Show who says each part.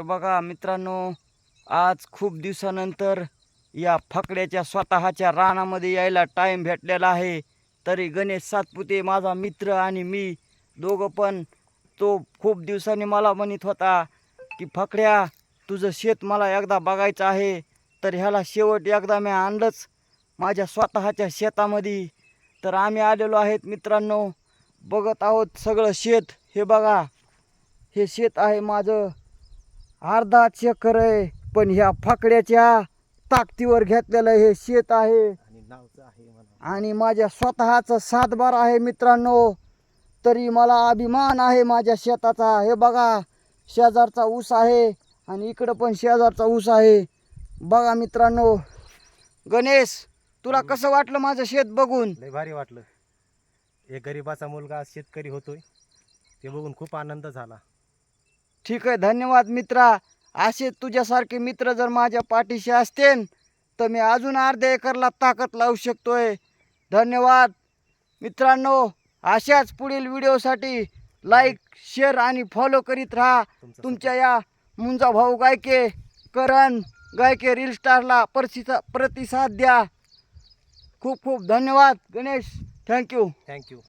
Speaker 1: बघा मित्रांनो, आज खूप दिवसानंतर या फकड्याच्या स्वतःच्या रानामध्ये यायला टाईम भेटलेला आहे. तरी गणेश सातपुते माझा मित्र आणि मी दोघं पण, तो खूप दिवसांनी मला म्हणत होता की फकड्या, तुझं शेत मला एकदा बघायचं आहे. तर ह्याला शेवट एकदा मी आणलंच माझ्या स्वतःच्या शेतामध्ये. तर आम्ही आलेलो आहेत मित्रांनो, बघत आहोत सगळं शेत. हे बघा, हे शेत आहे माझं, अर्धा एकर आहे. पण ह्या फकड्याच्या ताकदीवर घेतलेलं हे शेत आहे
Speaker 2: आणि नावचं आहे म्हणा.
Speaker 1: आणि माझ्या स्वतःचं सातबार आहे मित्रांनो. तरी मला अभिमान आहे माझ्या शेताचा. हे बघा, शेजारचा ऊस आहे आणि इकडं पण शेजारचा ऊस आहे. बघा मित्रांनो, गणेश, तुला कसं वाटलं माझं शेत बघून?
Speaker 2: लय भारी वाटलं. एक गरीबाचा मुलगा आज शेतकरी होतोय ते बघून खूप आनंद झाला.
Speaker 1: ठीक आहे, धन्यवाद मित्रा. असे तुझ्यासारखे मित्र जर माझ्या पाठीशी असतील तर मी अजून अर्ध्या एकरला ताकद लावू शकतोय. धन्यवाद मित्रांनो. अशाच पुढील व्हिडिओसाठी लाईक, शेअर आणि फॉलो करीत राहा. तुमच्या या मुंजा भाऊ गायके, करण गायके रील स्टारला प्रतिसाद द्या. खूप खूप धन्यवाद गणेश. थँक्यू.
Speaker 2: थँक्यू.